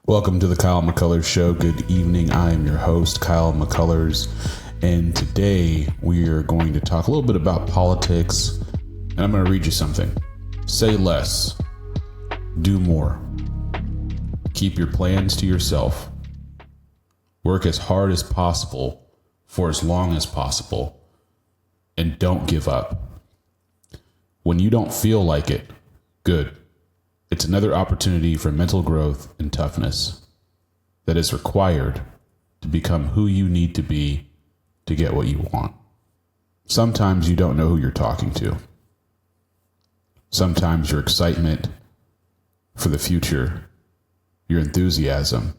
Welcome to the Kyle McCullers Show. Good evening. I am your host, Kyle McCullers, and today we are going to talk a little bit about politics, and I'm going to read you something. Say less. Do more. Keep your plans to yourself. Work as hard as possible for as long as possible, and don't give up. When you don't feel like it, good. It's another opportunity for mental growth and toughness that is required to become who you need to be to get what you want. Sometimes you don't know who you're talking to. Sometimes your excitement for the future, your enthusiasm,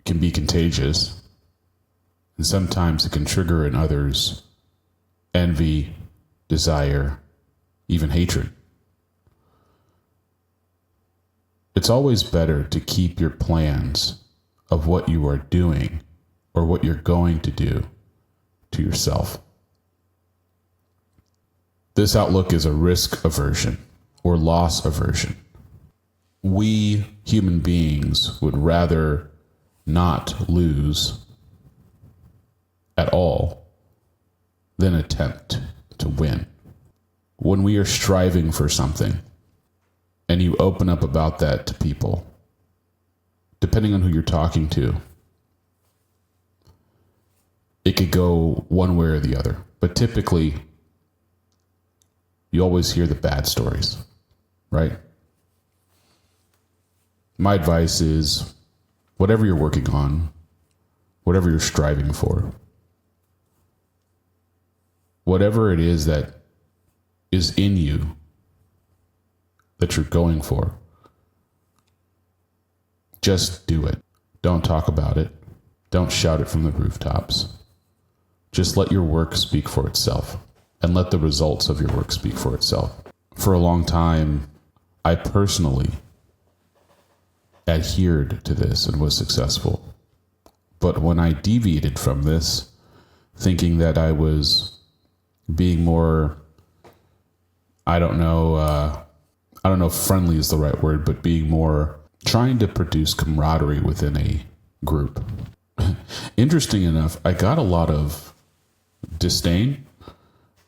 can be contagious. And sometimes it can trigger in others envy, desire, even hatred. It's always better to keep your plans of what you are doing or what you're going to do to yourself. This outlook is a risk aversion or loss aversion. We human beings would rather not lose at all than attempt to win. When we are striving for something, and you open up about that to people, depending on who you're talking to, it could go one way or the other. But typically, you always hear the bad stories, right? My advice is, whatever you're working on, whatever you're striving for, whatever it is that is in you that you're going for, just do it. Don't talk about it. Don't shout it from the rooftops. Just let your work speak for itself, and let the results of your work speak for itself. For a long time, I personally adhered to this and was successful. But when I deviated from this, thinking that I was being more, I don't know if friendly is the right word, but being more trying to produce camaraderie within a group. Interesting enough, I got a lot of disdain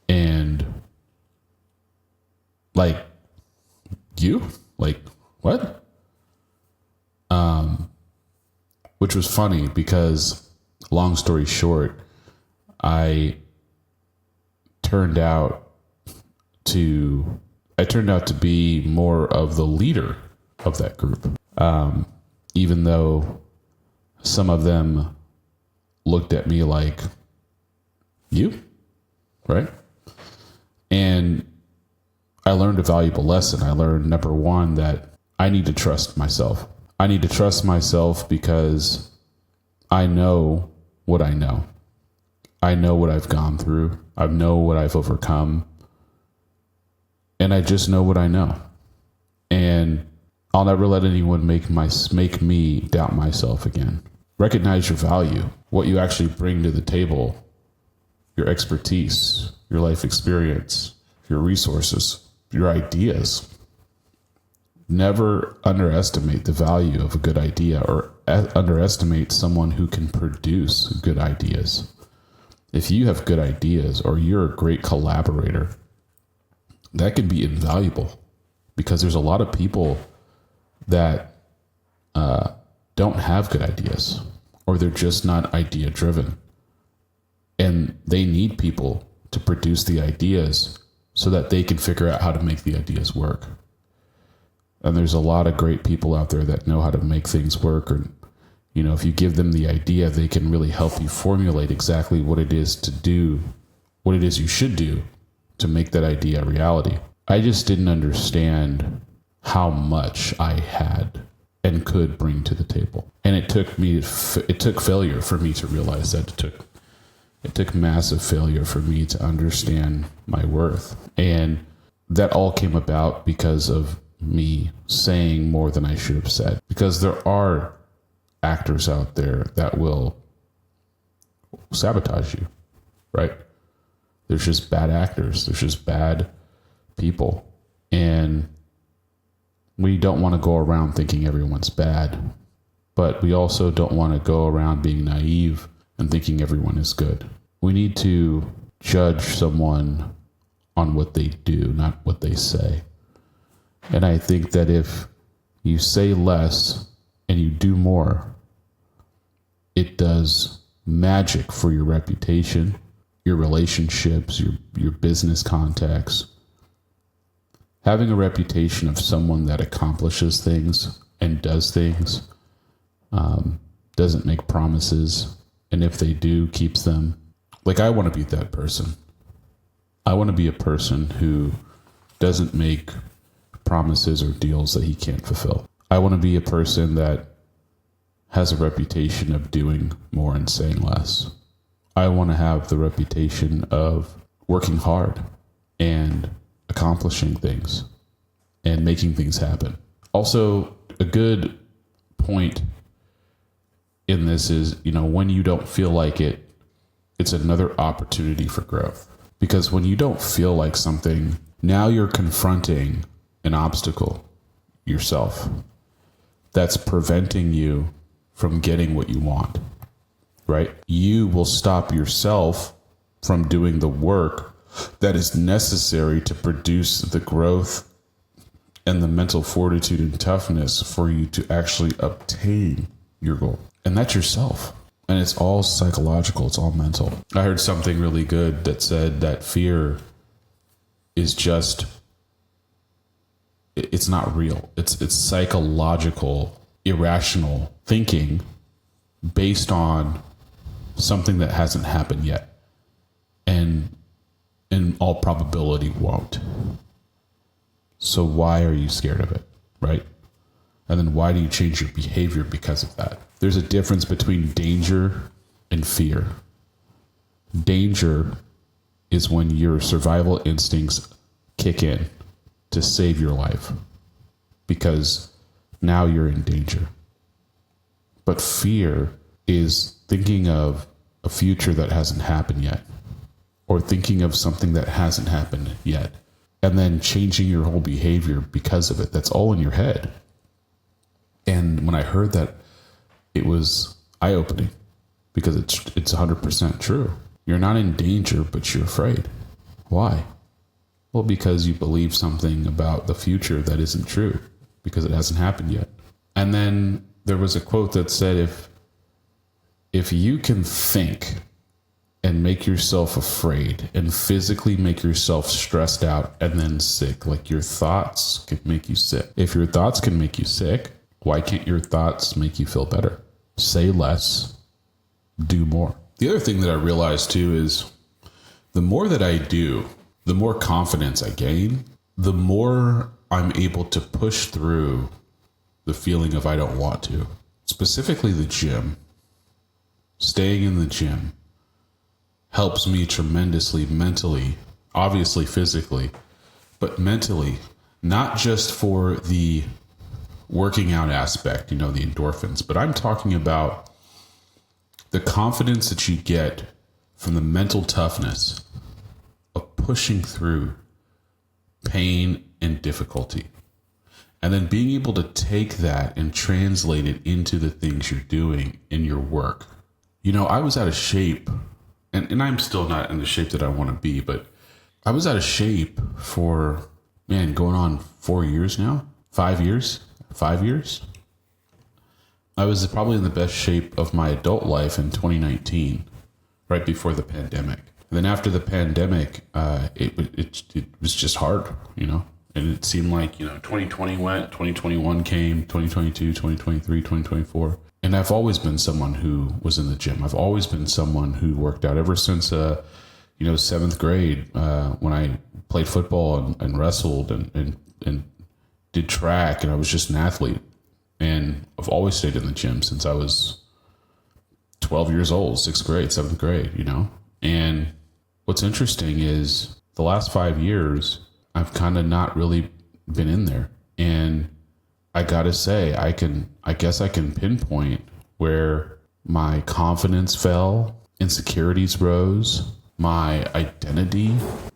and what? Which was funny because, long story short, I turned out to be more of the leader of that group. Even though some of them looked at me like, you? Right? And I learned a valuable lesson. I learned, number one, that I need to trust myself. I need to trust myself because I know what I know. I know what I've gone through. I know what I've overcome. And I just know what I know. And I'll never let anyone make me doubt myself again. Recognize your value, what you actually bring to the table, your expertise, your life experience, your resources, your ideas. Never underestimate the value of a good idea or underestimate someone who can produce good ideas. If you have good ideas or you're a great collaborator, that can be invaluable, because there's a lot of people that don't have good ideas, or they're just not idea driven, and they need people to produce the ideas so that they can figure out how to make the ideas work. And there's a lot of great people out there that know how to make things work, or if you give them the idea, they can really help you formulate exactly what it is to do, what it is you should do to make that idea a reality. I just didn't understand how much I had and could bring to the table. And it took failure for me to realize that. It took massive failure for me to understand my worth. And that all came about because of me saying more than I should have said. Because there are actors out there that will sabotage you, right? There's just bad actors. There's just bad people. And We don't want to go around thinking everyone's bad, but we also don't want to go around being naive and thinking everyone is good. We need to judge someone on what they do, not what they say. And I think that if you say less and you do more, it does magic for your reputation, your relationships, your business contacts. Having a reputation of someone that accomplishes things and does things, doesn't make promises, and if they do, keeps them. Like, I want to be that person. I want to be a person who doesn't make promises or deals that he can't fulfill. I want to be a person that has a reputation of doing more and saying less. I want to have the reputation of working hard and accomplishing things and making things happen. Also, a good point in this is, when you don't feel like it, it's another opportunity for growth. Because when you don't feel like something, now you're confronting an obstacle yourself that's preventing you from getting what you want, right? You will stop yourself from doing the work that is necessary to produce the growth and the mental fortitude and toughness for you to actually obtain your goal. And that's yourself. And it's all psychological. It's all mental. I heard something really good that said that fear is just, it's not real. It's psychological, irrational thinking based on something that hasn't happened yet. And in all probability won't. So why are you scared of it, right? And then why do you change your behavior because of that? There's a difference between danger and fear. Danger is when your survival instincts kick in to save your life because now you're in danger. But fear is thinking of a future that hasn't happened yet, or thinking of something that hasn't happened yet, and then changing your whole behavior because of it. That's all in your head. And when I heard that, it was eye-opening because it's 100% true. You're not in danger, but you're afraid. Why? Well, because you believe something about the future that isn't true because it hasn't happened yet. And then there was a quote that said, if you can think and make yourself afraid and physically make yourself stressed out and then sick, like your thoughts can make you sick. If your thoughts can make you sick, why can't your thoughts make you feel better? Say less, do more. The other thing that I realized too is the more that I do, the more confidence I gain, the more I'm able to push through the feeling of I don't want to. Specifically the gym. Staying in the gym helps me tremendously mentally, obviously physically, but mentally, not just for the working out aspect, the endorphins, but I'm talking about the confidence that you get from the mental toughness of pushing through pain and difficulty. And then being able to take that and translate it into the things you're doing in your work. I was out of shape, and I'm still not in the shape that I want to be, but I was out of shape for, going on 4 years now, 5 years. I was probably in the best shape of my adult life in 2019, right before the pandemic. And then after the pandemic, it was just hard, and it seemed like, 2020 went, 2021 came, 2022, 2023, 2024. And I've always been someone who was in the gym. I've always been someone who worked out ever since, 7th grade, when I played football and wrestled and did track, and I was just an athlete. And I've always stayed in the gym since I was 12 years old, 6th grade, 7th grade, And what's interesting is the last 5 years, I've kind of not really been in there. And I gotta say, I guess I can pinpoint where my confidence fell, insecurities rose, my identity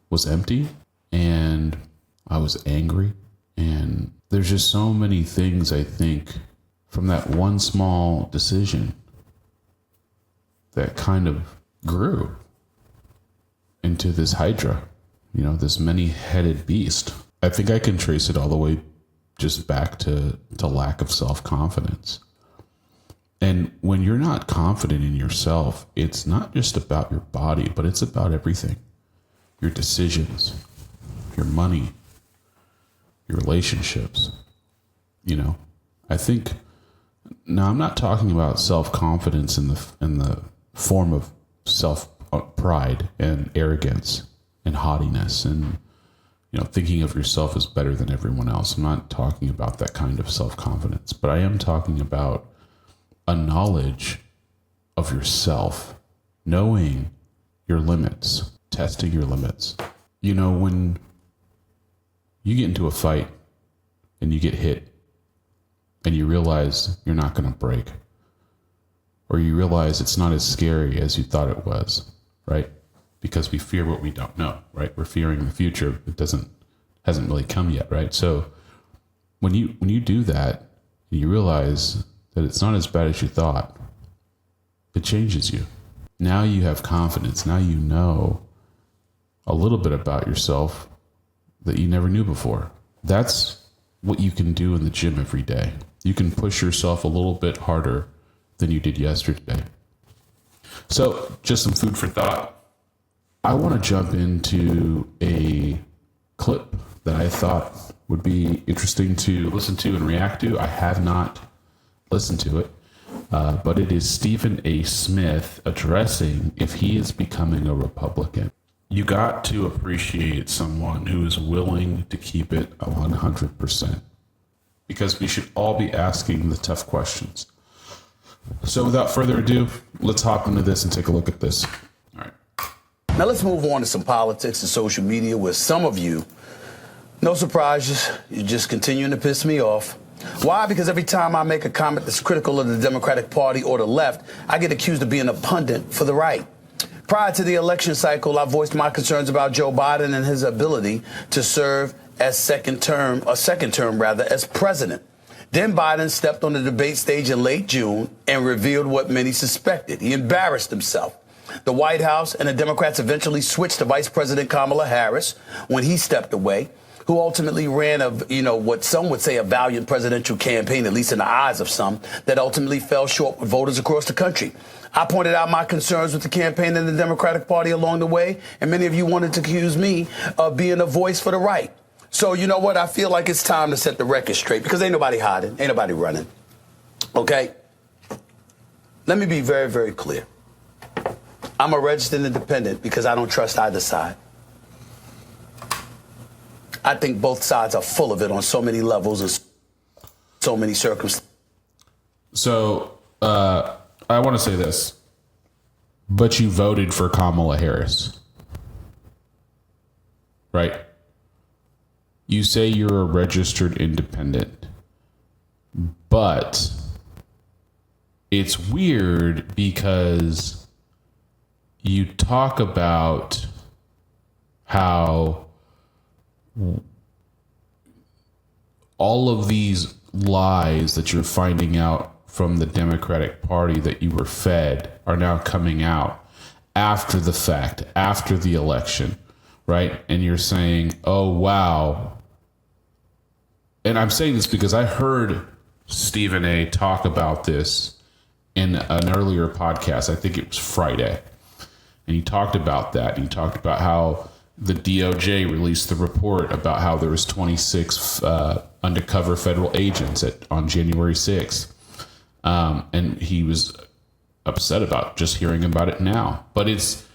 was empty, and I was angry, and there's just so many things, I think, from that one small decision that kind of grew into this hydra, this many-headed beast. I think I can trace it all the way just back to lack of self-confidence. And when you're not confident in yourself, it's not just about your body, but it's about everything. Your decisions, your money, your relationships. I think, now I'm not talking about self-confidence in the form of self-pride and arrogance and haughtiness and, thinking of yourself as better than everyone else. I'm not talking about that kind of self-confidence, but I am talking about a knowledge of yourself, knowing your limits, testing your limits. When you get into a fight and you get hit and you realize you're not going to break, or you realize it's not as scary as you thought it was, right? Because we fear what we don't know, right? We're fearing the future. It hasn't really come yet, right? So when you do that, you realize that it's not as bad as you thought. It changes you. Now you have confidence. Now you know a little bit about yourself that you never knew before. That's what you can do in the gym every day. You can push yourself a little bit harder than you did yesterday. So just some food for thought. I want to jump into a clip that I thought would be interesting to listen to and react to. I have not listened to it, but it is Stephen A. Smith addressing if he is becoming a Republican. You got to appreciate someone who is willing to keep it 100%, because we should all be asking the tough questions. So without further ado, let's hop into this and take a look at this. All right. Now let's move on to some politics and social media, where some of you, no surprises, you're just continuing to piss me off. Why? Because every time I make a comment that's critical of the Democratic Party or the left, I get accused of being a pundit for the right. Prior to the election cycle, I voiced my concerns about Joe Biden and his ability to serve as second term as president. Then Biden stepped on the debate stage in late June and revealed what many suspected. He embarrassed himself. The White House and the Democrats eventually switched to Vice President Kamala Harris when he stepped away, who ultimately ran what some would say a valiant presidential campaign, at least in the eyes of some, that ultimately fell short with voters across the country. I pointed out my concerns with the campaign and the Democratic Party along the way, and many of you wanted to accuse me of being a voice for the right. So you know what? I feel like it's time to set the record straight, because ain't nobody hiding, ain't nobody running. Okay? Let me be very, very clear. I'm a registered independent because I don't trust either side. I think both sides are full of it on so many levels and so many circumstances. So I want to say this, but you voted for Kamala Harris, right? You say you're a registered independent, but it's weird because you talk about how all of these lies that you're finding out from the Democratic Party that you were fed are now coming out after the fact, after the election, right? And you're saying, oh, wow. And I'm saying this because I heard Stephen A. talk about this in an earlier podcast. I think it was Friday. And he talked about that. He talked about how the DOJ released the report about how there was 26 undercover federal agents on January 6th. And he was upset about just hearing about it now. But it's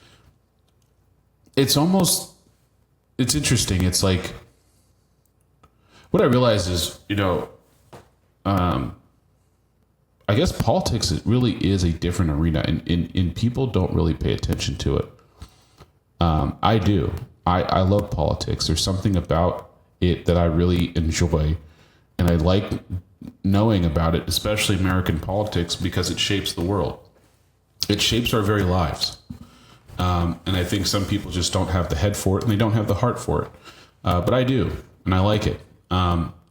interesting. It's like, what I realize is, I guess politics really is a different arena, and people don't really pay attention to it. I do. I love politics. There's something about it that I really enjoy, and I like knowing about it, especially American politics, because it shapes the world. It shapes our very lives. And I think some people just don't have the head for it, and they don't have the heart for it. But I do, and I like it.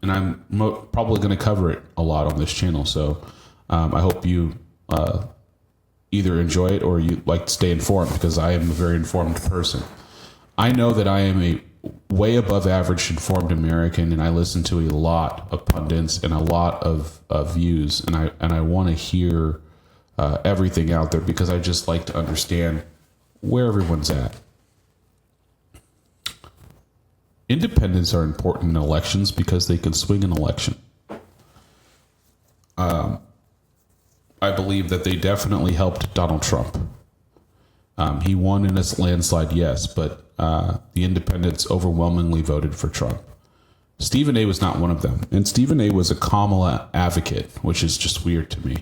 and I'm probably going to cover it a lot on this channel. So I hope you either enjoy it or you like to stay informed, because I am a very informed person. I know that I am a way above average informed American, and I listen to a lot of pundits and a lot of views, and I want to hear everything out there, because I just like to understand where everyone's at. Independents are important in elections because they can swing an election. I believe that they definitely helped Donald Trump. He won in a landslide, yes, but the independents overwhelmingly voted for Trump. Stephen A. was not one of them. And Stephen A. was a Kamala advocate, which is just weird to me.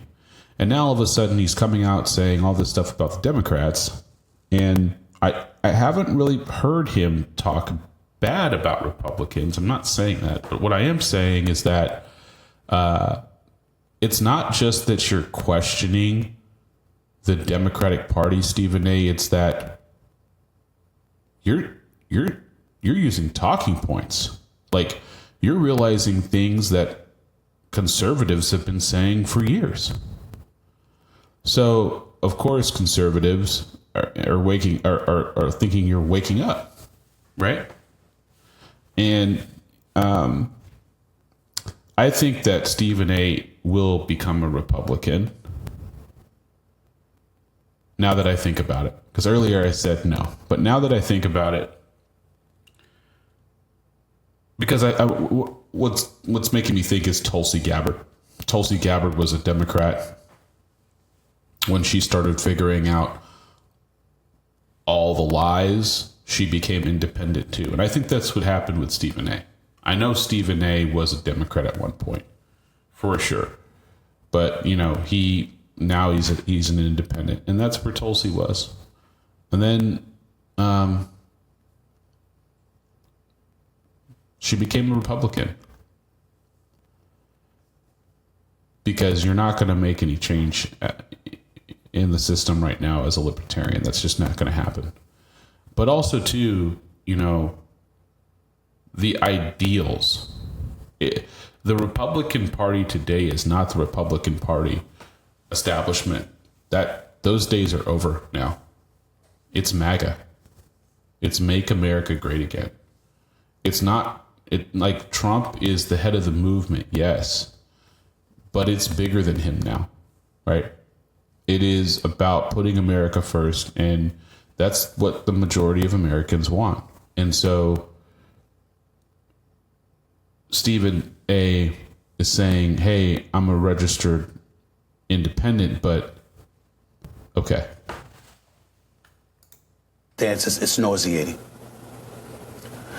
And now all of a sudden he's coming out saying all this stuff about the Democrats. And I haven't really heard him talk bad about Republicans. I'm not saying that. But what I am saying is that it's not just that you're questioning the Democratic Party, Stephen A. It's that you're using talking points. Like, you're realizing things that conservatives have been saying for years. So, of course, conservatives are thinking you're waking up, right? And I think that Stephen A. will become a Republican. Now that I think about it, because earlier I said no, but now that I think about it, because what's making me think is Tulsi Gabbard. Tulsi Gabbard was a Democrat when she started figuring out all the lies. She became independent too, and I think that's what happened with Stephen A. I know Stephen A. was a Democrat at one point, for sure, but he's an independent, and that's where Tulsi was. And then she became a Republican, because you're not going to make any change in the system right now as a libertarian. That's just not going to happen. But also too, the ideals. The Republican Party today is not the Republican Party establishment. Those days are over now. It's MAGA. It's Make America Great Again. It's not like Trump is the head of the movement, yes, but it's bigger than him now, right? It is about putting America first, and that's what the majority of Americans want. And so Stephen A. is saying, hey, I'm a registered independent, but okay. It's nauseating.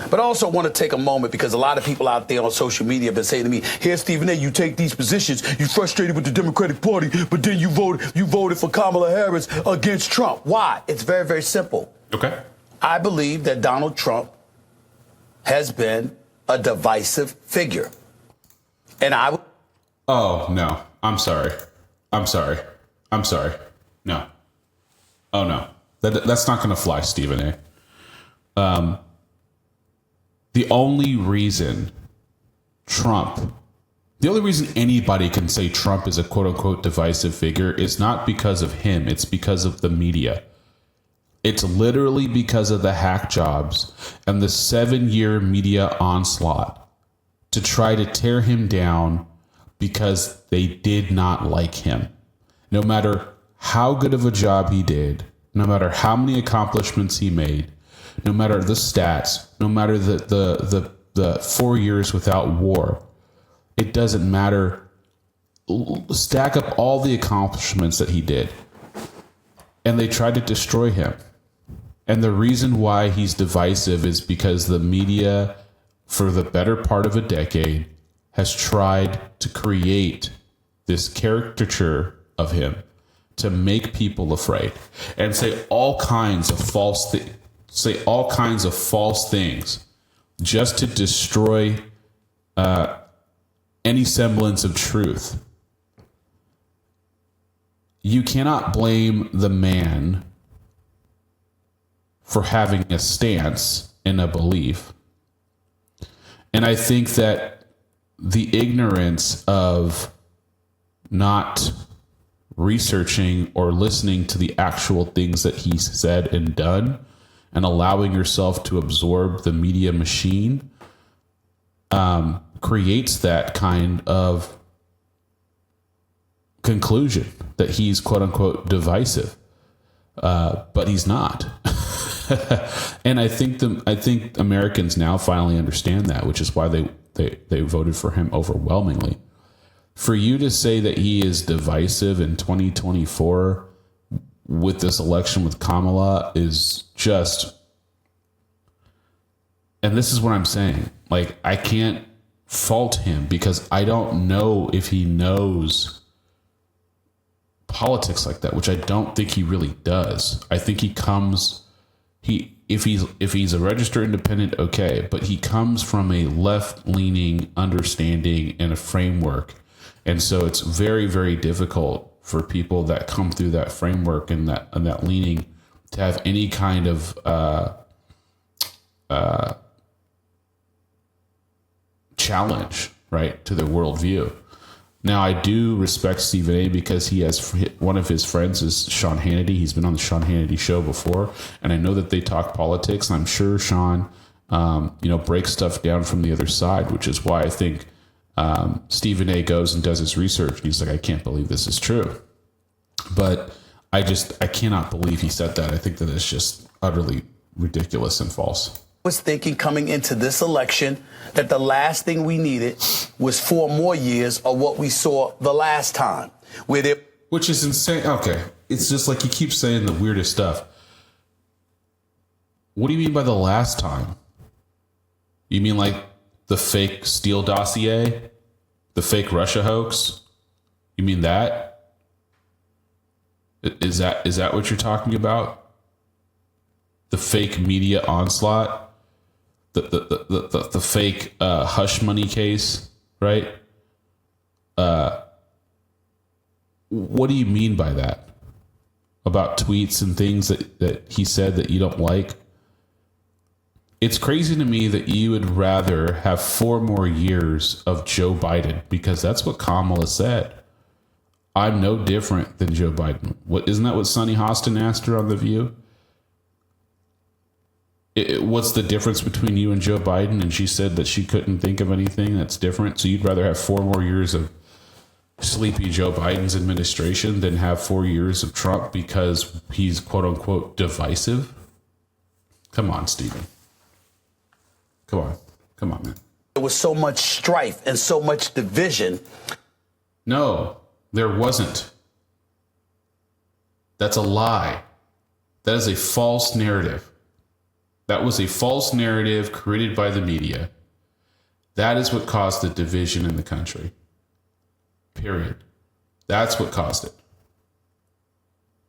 But I also want to take a moment, because a lot of people out there on social media have been saying to me, here, Stephen A., you take these positions, you're frustrated with the Democratic Party, but then you voted for Kamala Harris against Trump. Why? It's very, very simple. Okay. I believe that Donald Trump has been a divisive figure. And Oh, no. I'm sorry. No. Oh, no. That's not going to fly, Stephen A. The only reason anybody can say Trump is a quote unquote divisive figure is not because of him. It's because of the media. It's literally because of the hack jobs and the 7-year media onslaught to try to tear him down, because they did not like him. No matter how good of a job he did, no matter how many accomplishments he made, no matter the stats, no matter the 4 years without war, it doesn't matter. Stack up all the accomplishments that he did, and they tried to destroy him. And the reason why he's divisive is because the media, for the better part of a decade, has tried to create this caricature of him to make people afraid and say all kinds of false things just to destroy any semblance of truth. You cannot blame the man for having a stance and a belief. And I think that the ignorance of not researching or listening to the actual things that he's said and done, and allowing yourself to absorb the media machine, creates that kind of conclusion that he's quote unquote divisive, but he's not. And I think Americans now finally understand that, which is why they voted for him overwhelmingly. For you to say that he is divisive in 2024 with this election with Kamala is just, and this is what I'm saying, like, I can't fault him because I don't know if he knows politics like that, which I don't think he really does. I think if he's a registered independent, okay, but he comes from a left-leaning understanding and a framework. And so it's very, very difficult for people that come through that framework and that leaning to have any kind of challenge, right, to their worldview. Now, I do respect Stephen A. because he has one of his friends is Sean Hannity. He's been on the Sean Hannity show before, and I know that they talk politics. I'm sure Sean, breaks stuff down from the other side, which is why I think Stephen A. goes and does his research. And he's like, I can't believe this is true. But I cannot believe he said that. I think that it's just utterly ridiculous and false. Was thinking coming into this election that the last thing we needed was 4 more years of what we saw the last time, which is insane. Okay, it's just like you keep saying the weirdest stuff. What do you mean by the last time? You mean like the fake Steele dossier, the fake Russia hoax? You mean that? Is that what you're talking about? The fake media onslaught? The fake hush money case, right? What do you mean by that? About tweets and things that he said that you don't like? It's crazy to me that you would rather have 4 more years of Joe Biden, because that's what Kamala said. I'm no different than Joe Biden. Isn't that what Sonny Hostin asked her on The View? What's the difference between you and Joe Biden? And she said that she couldn't think of anything that's different. So you'd rather have 4 more years of sleepy Joe Biden's administration than have 4 years of Trump because he's quote unquote divisive? Come on, Stephen. Come on, man. There was so much strife and so much division. No, there wasn't. That's a lie. That is a false narrative. That was a false narrative created by the media. That is what caused the division in the country. Period. That's what caused it.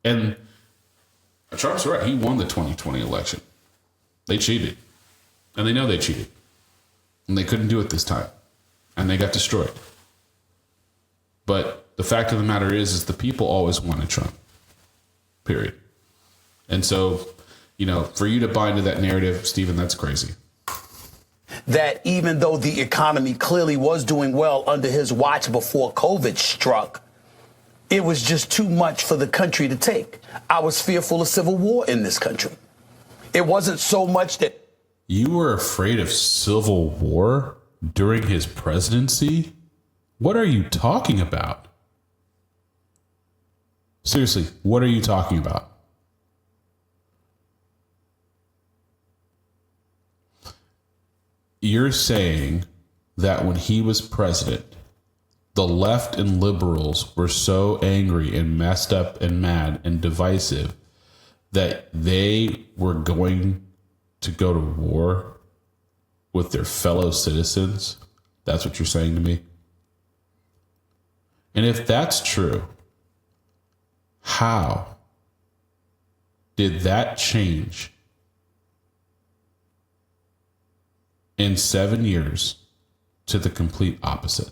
And Trump's right. He won the 2020 election. They cheated. And they know they cheated. And they couldn't do it this time. And they got destroyed. But the fact of the matter is the people always wanted Trump. Period. And so, for you to buy into that narrative, Stephen, that's crazy. That even though the economy clearly was doing well under his watch before COVID struck, it was just too much for the country to take. I was fearful of civil war in this country. It wasn't so much that... You were afraid of civil war during his presidency? What are you talking about? Seriously, what are you talking about? You're saying that when he was president, the left and liberals were so angry and messed up and mad and divisive that they were going to go to war with their fellow citizens? That's what you're saying to me? And if that's true, how did that change in 7 years to the complete opposite?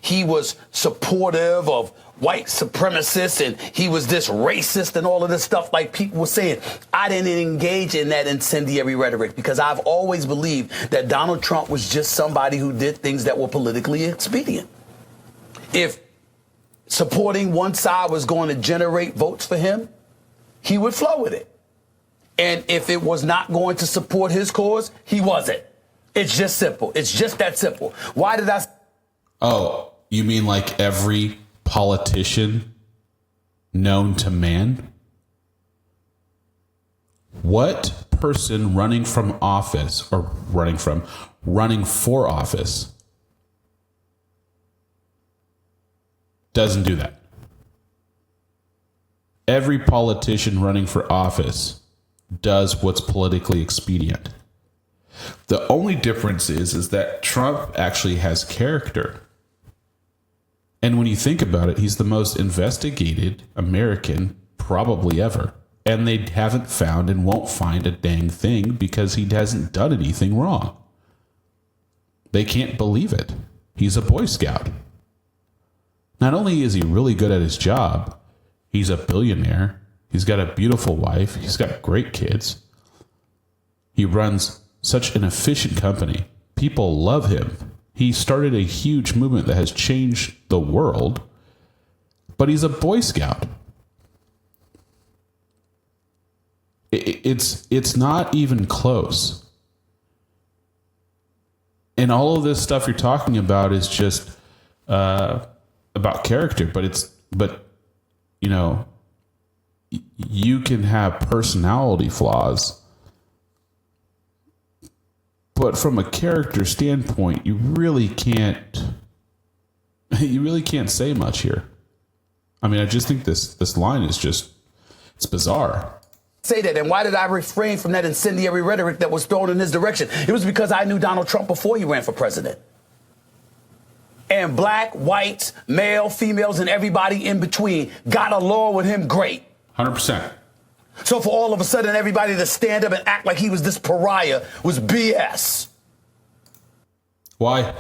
He he was supportive of white supremacists and he was this racist and all of this stuff like people were saying. I didn't engage in that incendiary rhetoric because I've always believed that Donald Trump was just somebody who did things that were politically expedient. If supporting one side was going to generate votes for him, he would flow with it. And if it was not going to support his cause, he wasn't. It's just simple. It's just that simple. Why did I? Oh, you mean like every politician known to man? What person running for office doesn't do that? Every politician running for office does what's politically expedient. The only difference is that Trump actually has character. And when you think about it, he's the most investigated American probably ever. And they haven't found and won't find a dang thing because he hasn't done anything wrong. They can't believe it. He's a Boy Scout. Not only is he really good at his job, he's a billionaire. He's got a beautiful wife. He's got great kids. He runs such an efficient company. People love him. He started a huge movement that has changed the world, but he's a Boy Scout. It's not even close. And all of this stuff you're talking about is just about character, but you know, you can have personality flaws, but from a character standpoint, you really can't say much here. I mean, I just think this line is it's bizarre. Say that, and why did I refrain from that incendiary rhetoric that was thrown in his direction? It was because I knew Donald Trump before he ran for president. And black, whites, male, females, and everybody in between got along with him great. 100%. So for all of a sudden, everybody to stand up and act like he was this pariah was BS. Why?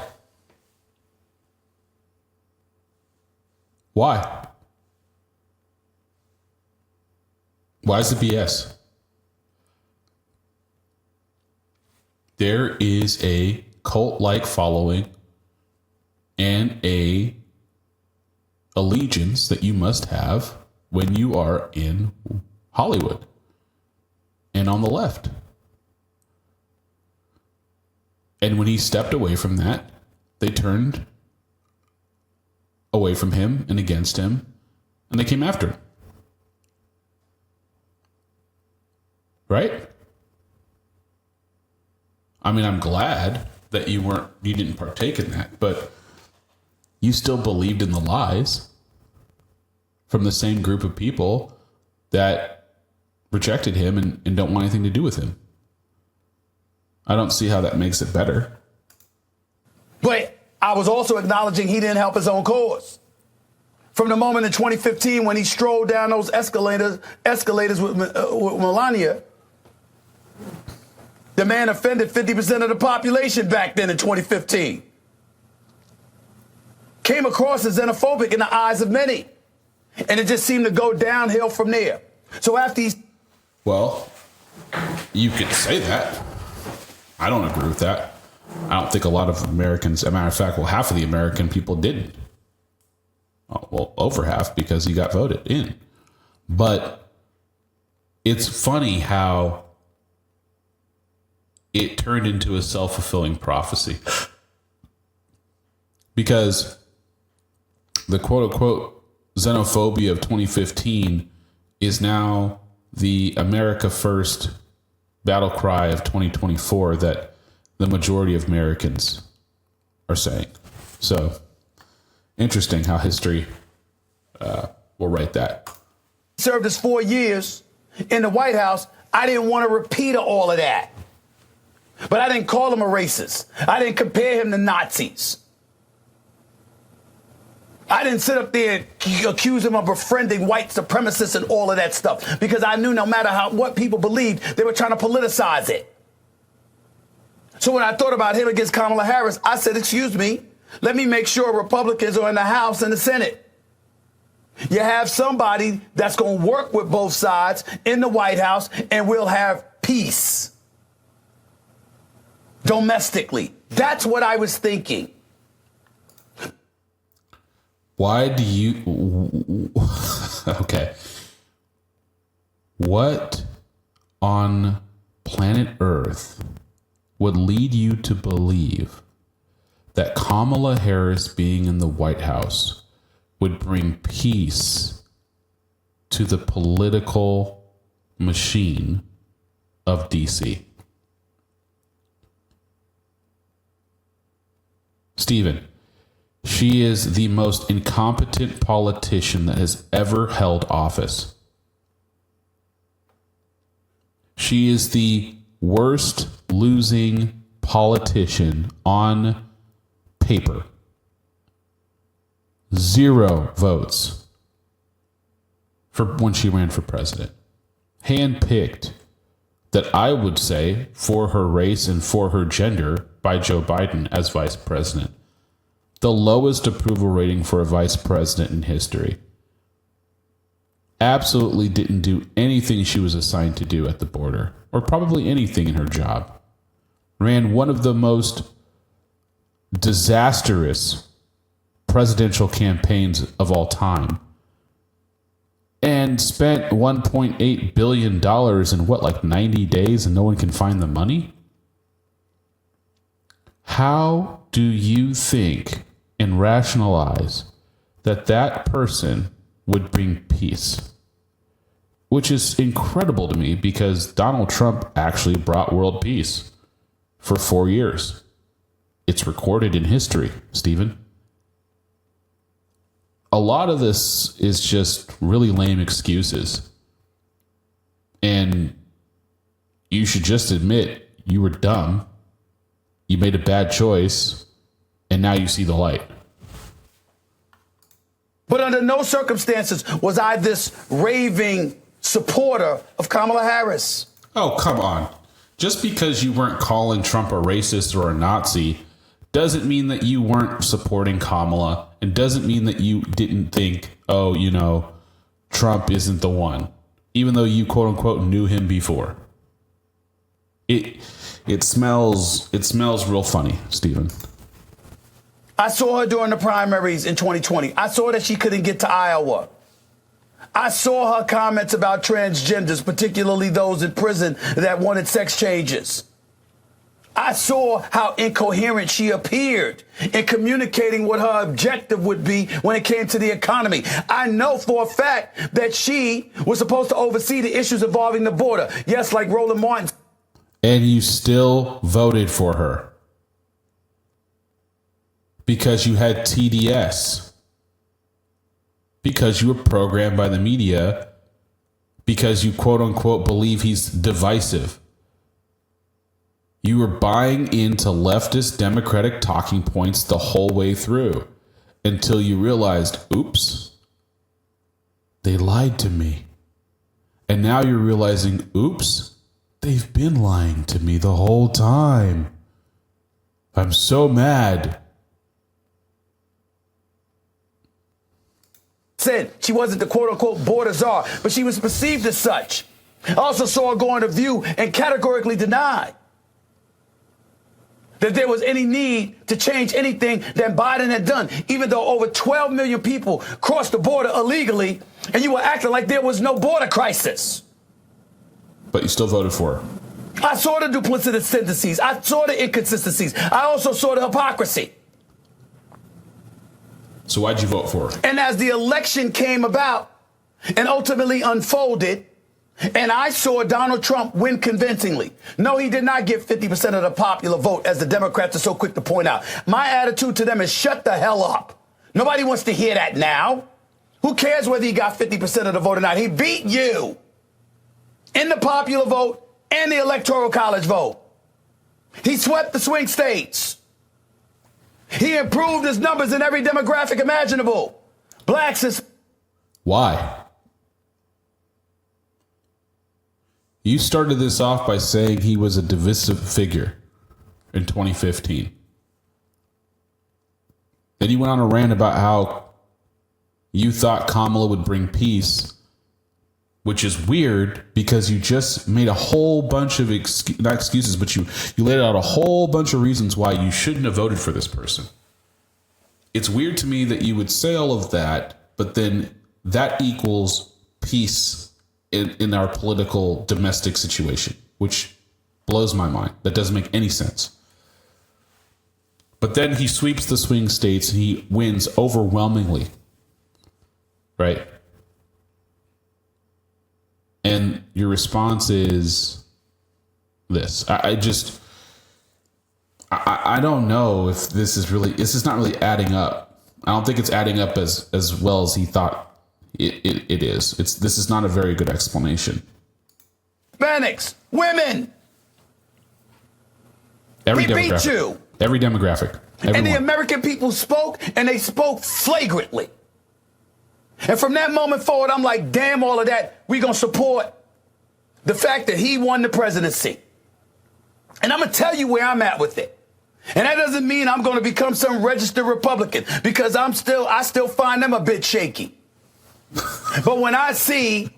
Why? Why is it BS? There is a cult-like following and a allegiance that you must have when you are in Hollywood and on the left. And when he stepped away from that, they turned away from him and against him, and they came after him. Right? I mean, I'm glad that you didn't partake in that, but you still believed in the lies from the same group of people that rejected him and don't want anything to do with him. I don't see how that makes it better. But I was also acknowledging he didn't help his own cause. From the moment in 2015 when he strolled down those escalators with Melania, the man offended 50% of the population back then in 2015. Came across as xenophobic in the eyes of many. And it just seemed to go downhill from there. So after he's... Well, you could say that. I don't agree with that. I don't think a lot of Americans, as a matter of fact, well, half of the American people didn't. Well, over half because he got voted in. But it's funny how it turned into a self-fulfilling prophecy. Because the quote-unquote xenophobia of 2015 is now the America First battle cry of 2024 that the majority of Americans are saying. So, interesting how history will write that. Served his 4 years in the White House. I didn't want a repeat of all of that. But I didn't call him a racist. I didn't compare him to Nazis. I didn't sit up there and accuse him of befriending white supremacists and all of that stuff because I knew no matter what people believed, they were trying to politicize it. So when I thought about him against Kamala Harris, I said, excuse me, Let me make sure Republicans are in the House and the Senate. You have somebody that's going to work with both sides in the White House, and we'll have peace domestically. That's what I was thinking. Why do you... Okay. What on planet Earth would lead you to believe that Kamala Harris being in the White House would bring peace to the political machine of DC? Stephen, she is the most incompetent politician that has ever held office. She is the worst losing politician on paper. 0 votes for when she ran for president. Handpicked, that I would say, for her race and for her gender by Joe Biden as vice president. The lowest approval rating for a vice president in history. Absolutely didn't do anything she was assigned to do at the border, or probably anything in her job. Ran one of the most disastrous presidential campaigns of all time, and spent $1.8 billion in like 90 days, and no one can find the money? How do you think and rationalize that that person would bring peace? Which is incredible to me, because Donald Trump actually brought world peace for 4 years. It's recorded in history, Stephen. A lot of this is just really lame excuses. And you should just admit you were dumb. You made a bad choice. And now you see the light. But under no circumstances was I this raving supporter of Kamala Harris. Oh, come on. Just because you weren't calling Trump a racist or a Nazi doesn't mean that you weren't supporting Kamala, and doesn't mean that you didn't think, oh, you know, Trump isn't the one, even though you quote unquote knew him before. It smells real funny, Stephen. I saw her during the primaries in 2020. I saw that she couldn't get to Iowa. I saw her comments about transgenders, particularly those in prison that wanted sex changes. I saw how incoherent she appeared in communicating what her objective would be when it came to the economy. I know for a fact that she was supposed to oversee the issues involving the border. Yes, like Roland Martin. And you still voted for her because you had TDS, because you were programmed by the media, because you quote unquote believe he's divisive. You were buying into leftist Democratic talking points the whole way through until you realized, oops, they lied to me. And now you're realizing, oops, they've been lying to me the whole time. I'm so mad. Said she wasn't the quote-unquote border czar, but she was perceived as such. I also saw her go on The View and categorically deny that there was any need to change anything that Biden had done, even though over 12 million people crossed the border illegally, and you were acting like there was no border crisis. But you still voted for her. I saw the duplicitous tendencies. I saw the inconsistencies. I also saw the hypocrisy. So why'd you vote for her? And as the election came about and ultimately unfolded, and I saw Donald Trump win convincingly. No, he did not get 50% of the popular vote, as the Democrats are so quick to point out. My attitude to them is shut the hell up. Nobody wants to hear that now. Who cares whether he got 50% of the vote or not? He beat you in the popular vote and the Electoral College vote. He swept the swing states. He improved his numbers in every demographic imaginable. Blacks is... Why? You started this off by saying he was a divisive figure in 2015. Then you went on a rant about how you thought Kamala would bring peace, which is weird because you just made a whole bunch of not excuses, but you laid out a whole bunch of reasons why you shouldn't have voted for this person. It's weird to me that you would say all of that, but then that equals peace in our political domestic situation, which blows my mind. That doesn't make any sense. But then he sweeps the swing states and he wins overwhelmingly. Right? And your response is this. I don't know if this is not really adding up. I don't think it's adding up as well as he thought it is. This is not a very good explanation. Hispanics, women. Every We demographic. beat you. Every demographic. Everyone. And the American people spoke, and they spoke flagrantly. And from that moment forward, I'm like, damn all of that. We're going to support the fact that he won the presidency. And I'm going to tell you where I'm at with it. And that doesn't mean I'm going to become some registered Republican, because I still find them a bit shaky. But when I see...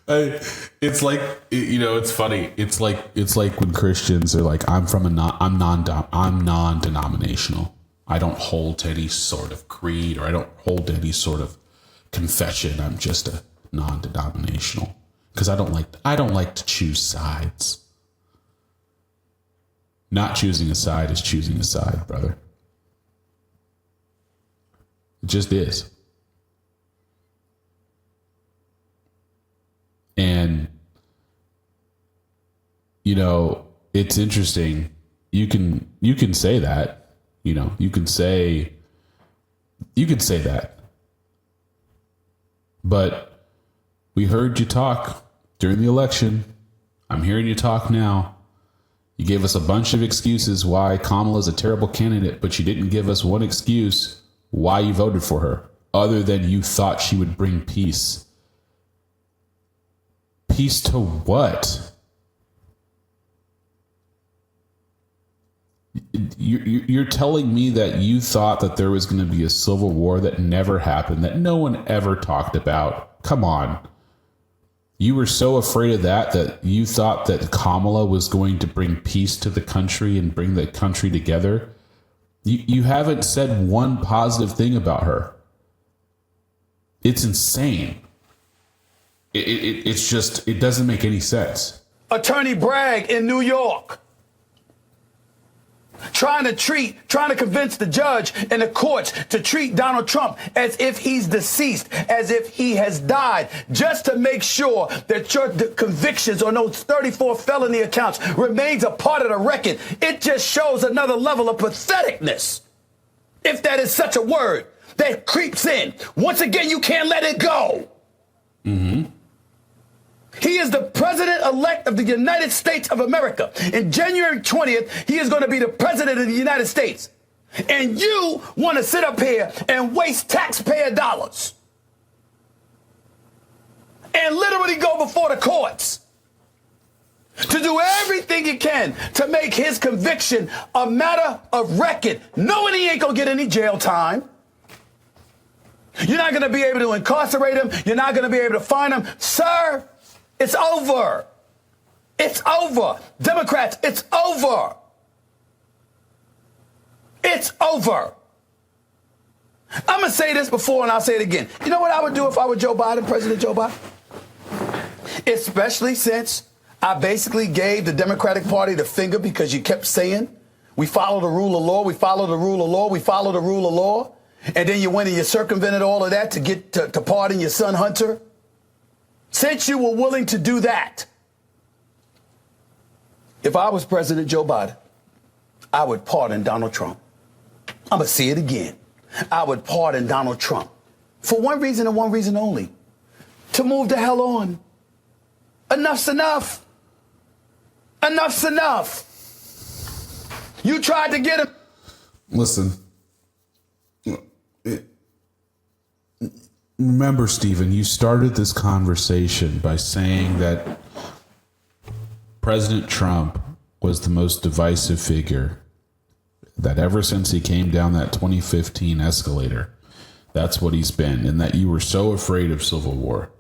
It's like, it's funny. It's like when Christians are like, I'm non-denominational. I don't hold to any sort of creed, or I don't hold to any sort of confession. I'm just a non-denominational because I don't like to choose sides. Not choosing a side is choosing a side, brother. It just is. And it's interesting. You can say that. You can say that. But we heard you talk during the election. I'm hearing you talk now. You gave us a bunch of excuses why Kamala's a terrible candidate, but you didn't give us one excuse why you voted for her, other than you thought she would bring peace. Peace to what? You're telling me that you thought that there was going to be a civil war that never happened, that no one ever talked about? Come on. You were so afraid of that you thought that Kamala was going to bring peace to the country and bring the country together? You haven't said one positive thing about her. It's insane. It's just, it doesn't make any sense. Attorney Bragg in New York, trying to convince the judge and the courts to treat Donald Trump as if he's deceased, as if he has died, just to make sure that your convictions on those 34 felony accounts remains a part of the record. It just shows another level of patheticness, if that is such a word, that creeps in. Once again, you can't let it go. Mm-hmm. He is the president-elect of the United States of America. In January 20th, he is going to be the president of the United States. And you want to sit up here and waste taxpayer dollars and literally go before the courts to do everything you can to make his conviction a matter of record, knowing he ain't going to get any jail time. You're not going to be able to incarcerate him. You're not going to be able to fine him. Sir, it's over. It's over. Democrats, it's over. It's over. I'm going to say this before and I'll say it again. You know what I would do if I were Joe Biden, President Joe Biden? Especially since I basically gave the Democratic Party the finger because you kept saying, we follow the rule of law, we follow the rule of law, we follow the rule of law. And then you went and you circumvented all of that to get to pardon your son Hunter. Since you were willing to do that, if I was President Joe Biden, I would pardon Donald Trump. I'm going to say it again. I would pardon Donald Trump for one reason and one reason only: to move the hell on. Enough's enough. Enough's enough. You tried to get him. Listen. Remember, Stephen, you started this conversation by saying that President Trump was the most divisive figure that ever since he came down that 2015 escalator, that's what he's been, and that you were so afraid of civil war.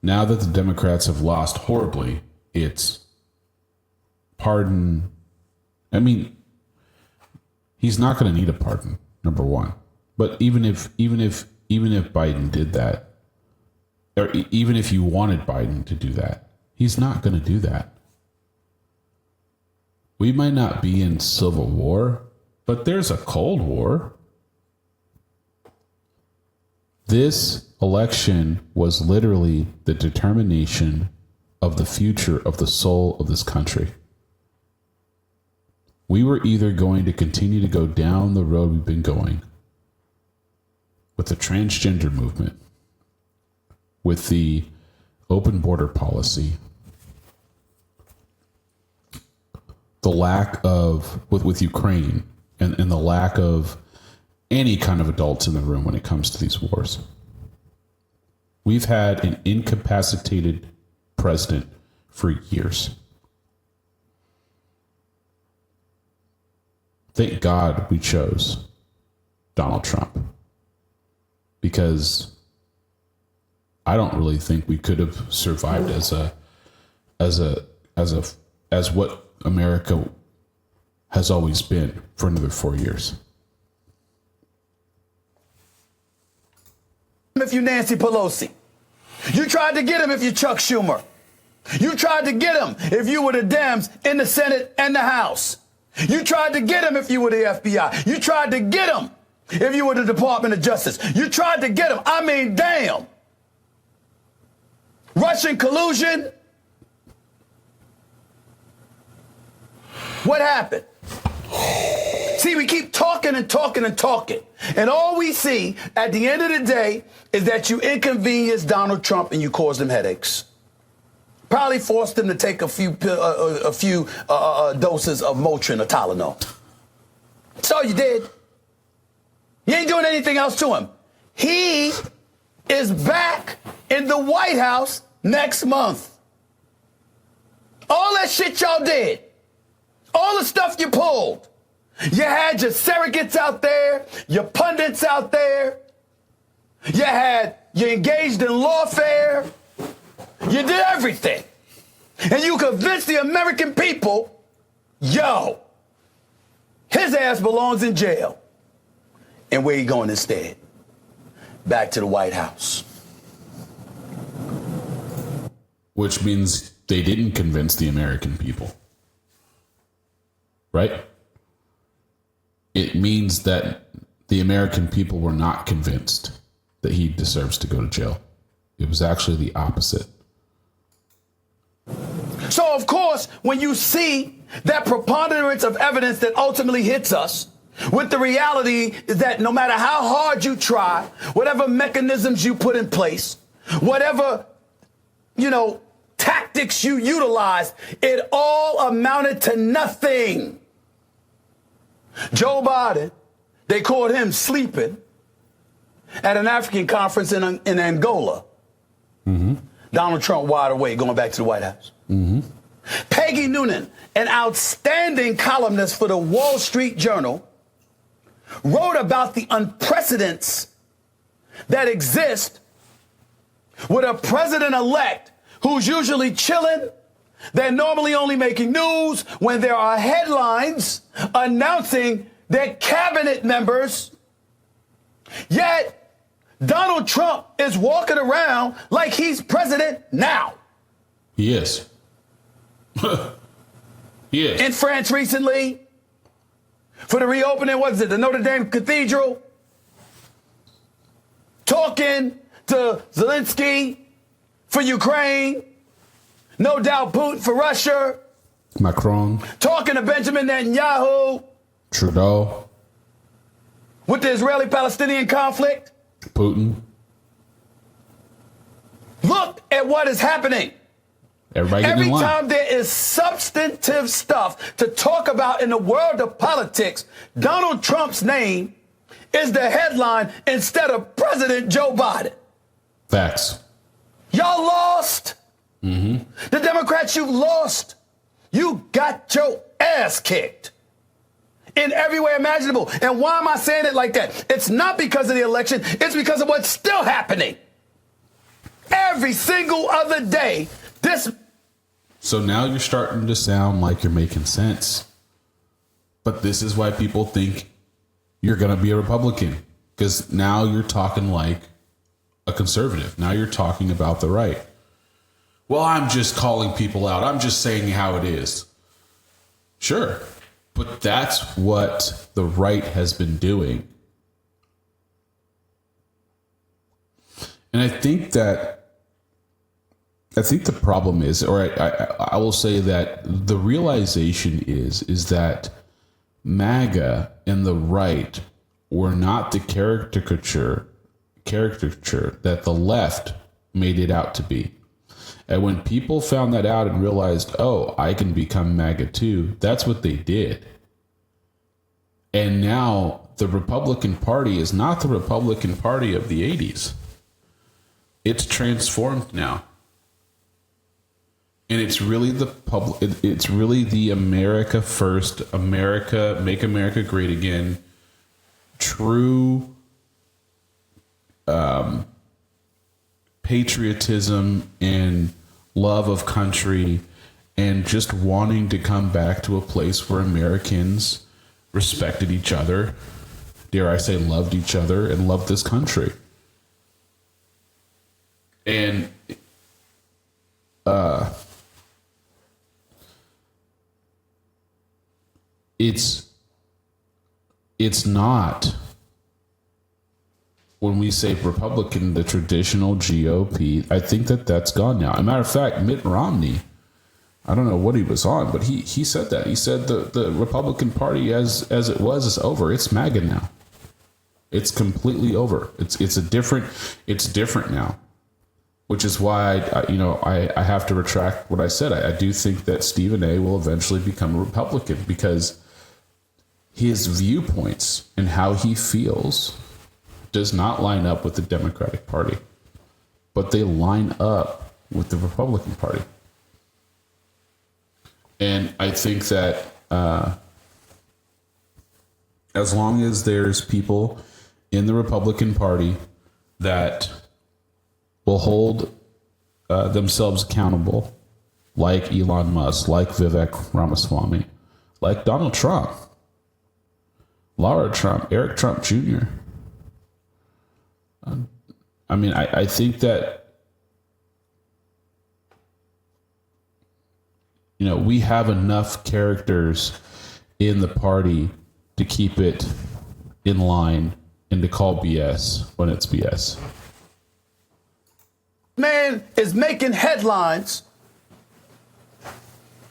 Now that the Democrats have lost horribly, it's pardon. I mean, he's not going to need a pardon, number one. But even if Biden did that, or even if you wanted Biden to do that, he's not going to do that. We might not be in civil war, but there's a Cold War. This election was literally the determination of the future of the soul of this country. We were either going to continue to go down the road we've been going with the transgender movement, with the open border policy, the lack of, with Ukraine, and the lack of any kind of adults in the room when it comes to these wars. We've had an incapacitated president for years. Thank God we chose Donald Trump, because I don't really think we could have survived as what America has always been for another 4 years. If you Nancy Pelosi, you tried to get him if you Chuck Schumer. You tried to get him if you were the Dems in the Senate and the House. You tried to get him if you were the FBI. You tried to get him if you were the Department of Justice. You tried to get him. I mean, damn. Russian collusion. What happened? See, we keep talking and talking and talking. And all we see at the end of the day is that you inconvenience Donald Trump and you caused him headaches. Probably forced him to take a few doses of Motrin or Tylenol. That's all you did. You ain't doing anything else to him. He is back in the White House next month. All that shit y'all did, all the stuff you pulled, you had your surrogates out there, your pundits out there, you engaged in lawfare, you did everything. And you convinced the American people, yo, his ass belongs in jail. And where you going instead? Back to the White House. Which means they didn't convince the American people. Right? It means that the American people were not convinced that he deserves to go to jail. It was actually the opposite. So, of course, when you see that preponderance of evidence that ultimately hits us, with the reality is that no matter how hard you try, whatever mechanisms you put in place, whatever, tactics you utilize, it all amounted to nothing. Joe Biden, they caught him sleeping at an African conference in Angola. Mm-hmm. Donald Trump wide awake, going back to the White House. Mm-hmm. Peggy Noonan, an outstanding columnist for the Wall Street Journal, wrote about the unprecedents that exist with a president-elect who's usually chilling. They're normally only making news when there are headlines announcing their cabinet members. Yet, Donald Trump is walking around like he's president now. He is. He is. In France recently, for the reopening, the Notre Dame Cathedral, talking to Zelensky for Ukraine, no doubt Putin for Russia, Macron, talking to Benjamin Netanyahu, Trudeau, with the Israeli-Palestinian conflict. Putin. Look at what is happening. Everybody Every in line. time there is substantive stuff to talk about in the world of politics, Donald Trump's name is the headline instead of President Joe Biden. Facts. Y'all lost. Mm-hmm. The Democrats, you've lost. You got your ass kicked in every way imaginable. And why am I saying it like that? It's not because of the election. It's because of what's still happening. Every single other day, this. So now you're starting to sound like you're making sense. But this is why people think you're going to be a Republican. Because now you're talking like a conservative. Now you're talking about the right. Well, I'm just calling people out. I'm just saying how it is. Sure. But that's what the right has been doing. And I think the problem is, or I will say that the realization is that MAGA and the right were not the caricature that the left made it out to be. And when people found that out and realized, oh, I can become MAGA too, that's what they did. And now the Republican Party is not the Republican Party of the 80s. It's transformed now. And it's really it's really the America First, America, Make America Great Again, true patriotism and love of country and just wanting to come back to a place where Americans respected each other, dare I say loved each other and loved this country. And it's not, when we say Republican, the traditional GOP, I think that's gone now. As a matter of fact, Mitt Romney, I don't know what he was on, but he said that. He said the Republican Party as it was is over. It's MAGA now. It's completely over. It's different now, which is why I have to retract what I said. I do think that Stephen A. will eventually become a Republican because his viewpoints and how he feels does not line up with the Democratic Party, but they line up with the Republican Party. And I think that as long as there's people in the Republican Party that will hold themselves accountable, like Elon Musk, like Vivek Ramaswamy, like Donald Trump, Laura Trump, Eric Trump Jr. I think that, we have enough characters in the party to keep it in line and to call BS when it's BS. Man is making headlines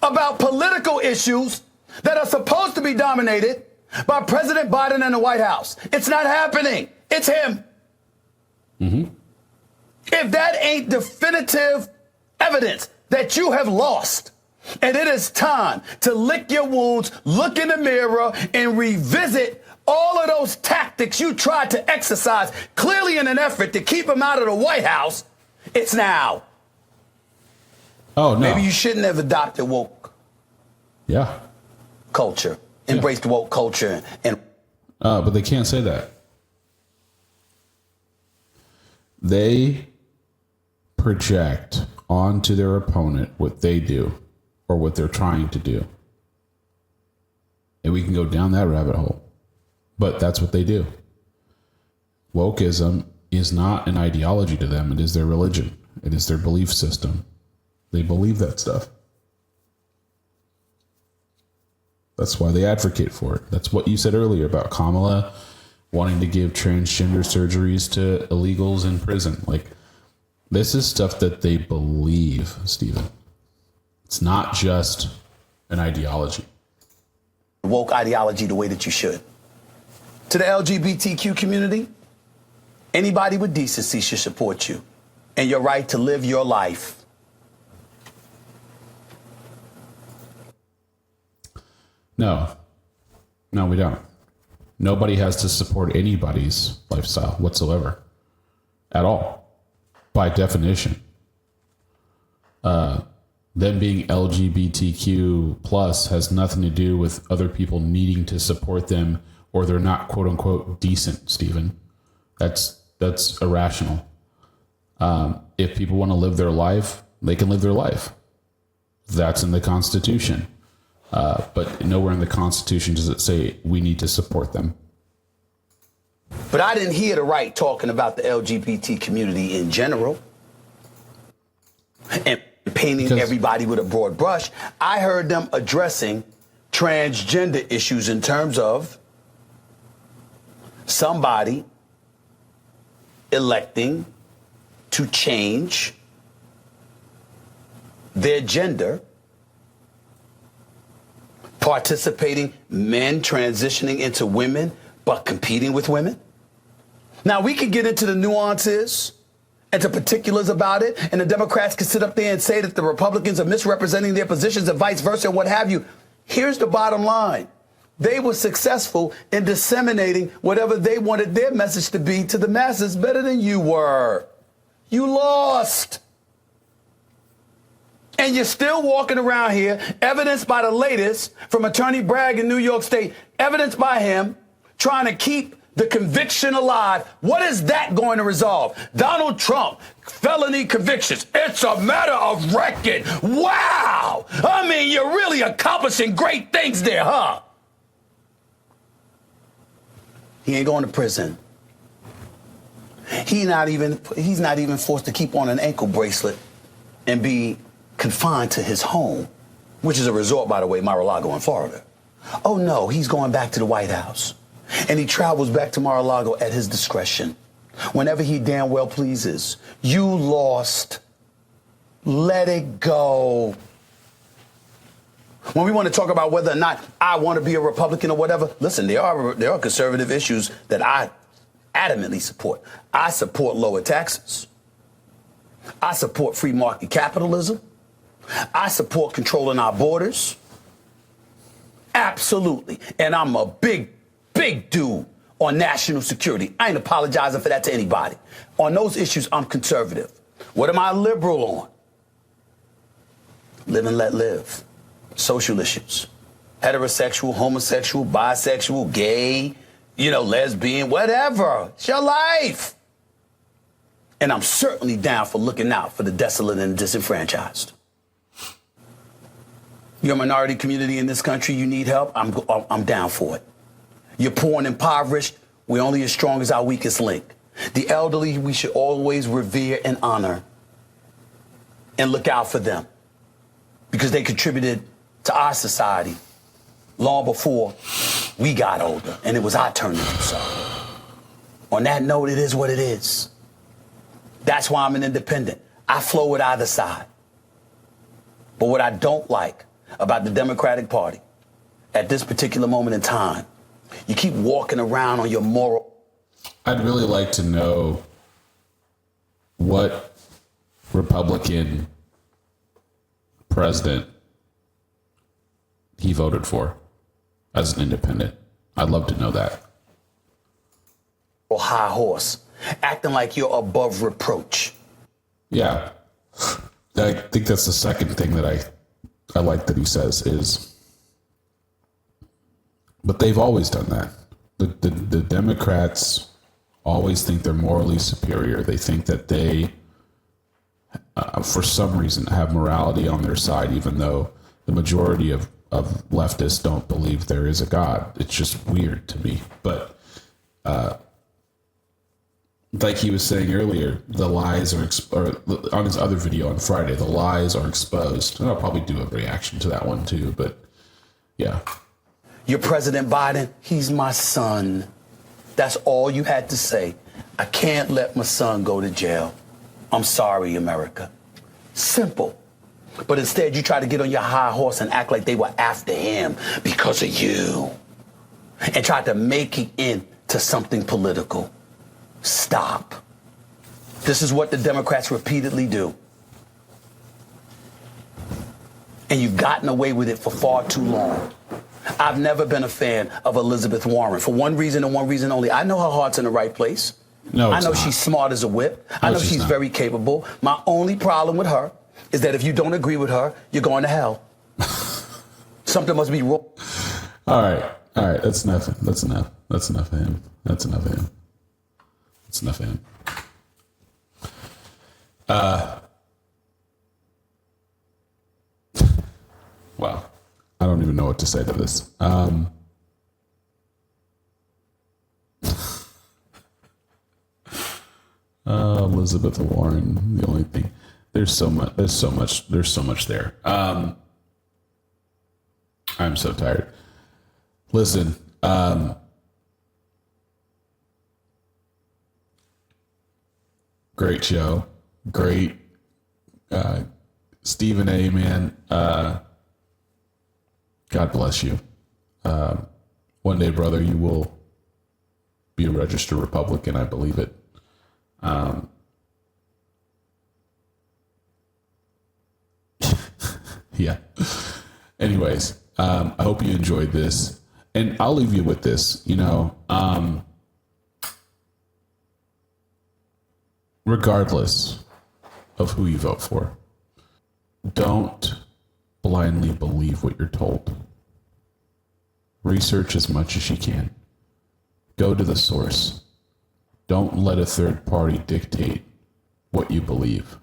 about political issues that are supposed to be dominated by President Biden and the White House. It's not happening. It's him. Mm-hmm. If that ain't definitive evidence that you have lost, and it is time to lick your wounds, look in the mirror, and revisit all of those tactics you tried to exercise, clearly in an effort to keep him out of the White House, it's now. Oh, no. Maybe you shouldn't have adopted woke culture, embraced woke culture. But they can't say that. They project onto their opponent what they do or what they're trying to do. And we can go down that rabbit hole. But that's what they do. Wokeism is not an ideology to them. It is their religion. It is their belief system. They believe that stuff. That's why they advocate for it. That's what you said earlier about Kamala wanting to give transgender surgeries to illegals in prison. Like, this is stuff that they believe, Stephen. It's not just an ideology. Woke ideology the way that you should. To the LGBTQ community, anybody with decency should support you and your right to live your life. No, we don't. Nobody has to support anybody's lifestyle whatsoever at all, by definition. them being LGBTQ plus has nothing to do with other people needing to support them, or they're not quote unquote decent, Stephen. That's irrational. If people want to live their life, they can live their life. That's in the Constitution. But nowhere in the Constitution does it say we need to support them. But I didn't hear the right talking about the LGBT community in general and painting everybody with a broad brush. I heard them addressing transgender issues in terms of somebody electing to change their gender, participating, men transitioning into women, but competing with women. Now, we can get into the nuances and the particulars about it, and the Democrats can sit up there and say that the Republicans are misrepresenting their positions and vice versa and what have you. Here's the bottom line. They were successful in disseminating whatever they wanted their message to be to the masses better than you were. You lost. And you're still walking around here, evidenced by the latest from Attorney Bragg in New York State, evidenced by him trying to keep the conviction alive. What is that going to resolve? Donald Trump, felony convictions. It's a matter of record. Wow. I mean, you're really accomplishing great things there, huh? He ain't going to prison. He's not even forced to keep on an ankle bracelet and be confined to his home, which is a resort, by the way, Mar-a-Lago in Florida. Oh no, he's going back to the White House. And he travels back to Mar-a-Lago at his discretion, whenever he damn well pleases. You lost. Let it go. When we want to talk about whether or not I want to be a Republican or whatever, listen, there are conservative issues that I adamantly support. I support lower taxes. I support free market capitalism. I support controlling our borders. Absolutely. And I'm a big dude on national security. I ain't apologizing for that to anybody. On those issues, I'm conservative. What am I liberal on? Live and let live. Social issues. Heterosexual, homosexual, bisexual, gay, lesbian, whatever. It's your life. And I'm certainly down for looking out for the desolate and disenfranchised. You're a minority community in this country, you need help, I'm down for it. You're poor and impoverished, we're only as strong as our weakest link. The elderly, we should always revere and honor and look out for them because they contributed to our society long before we got older, and it was our turn to do so. On that note, it is what it is. That's why I'm an independent. I flow with either side. But what I don't like about the Democratic Party at this particular moment in time, you keep walking around on your moral. I'd really like to know what Republican president he voted for as an independent. I'd love to know that. Or high horse, acting like you're above reproach. Yeah. I think that's the second thing that I like that he says is, but they've always done that. The Democrats always think they're morally superior. They think that they, for some reason, have morality on their side, even though the majority of leftists don't believe there is a God. It's just weird to me. But like he was saying earlier, the lies are on his other video on Friday, the lies are exposed. And I'll probably do a reaction to that one too, but yeah. You're President Biden, he's my son. That's all you had to say. I can't let my son go to jail. I'm sorry, America. Simple. But instead, you try to get on your high horse and act like they were after him because of you. And try to make it into something political. Stop. This is what the Democrats repeatedly do. And you've gotten away with it for far too long. I've never been a fan of Elizabeth Warren for one reason and one reason only. I know her heart's in the right place. No, I know not. She's smart as a whip. I know she's very capable. My only problem with her is that if you don't agree with her, you're going to hell. Something must be wrong. All right. That's enough. That's enough. That's enough of him. That's enough of him. That's enough of him. Wow. I don't even know what to say to this. Elizabeth Warren, the only thing. There's so much there. I'm so tired. Listen, great show. Great. Stephen A, man. God bless you. One day, brother, you will be a registered Republican. I believe it. Yeah. Anyways, I hope you enjoyed this. And I'll leave you with this, regardless of who you vote for, don't blindly believe what you're told. Research as much as you can. Go to the source. Don't let a third party dictate what you believe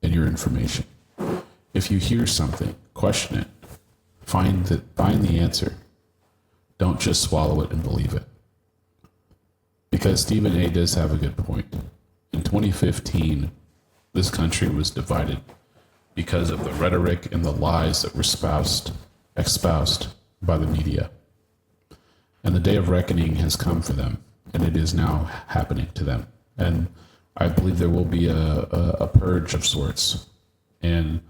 and your information. If you hear something, question it. Find the answer. Don't just swallow it and believe it. Because Stephen A does have a good point. In 2015, this country was divided because of the rhetoric and the lies that were espoused by the media. And the day of reckoning has come for them, and it is now happening to them. And I believe there will be a purge of sorts. And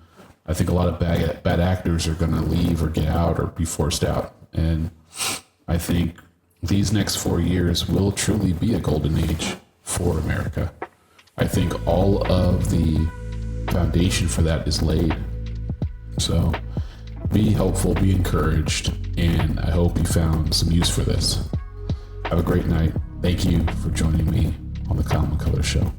I think a lot of bad actors are going to leave or get out or be forced out. And I think these next 4 years will truly be a golden age for America. I think all of the foundation for that is laid. So be hopeful, be encouraged, and I hope you found some use for this. Have a great night. Thank you for joining me on the Kyle McCullers Show.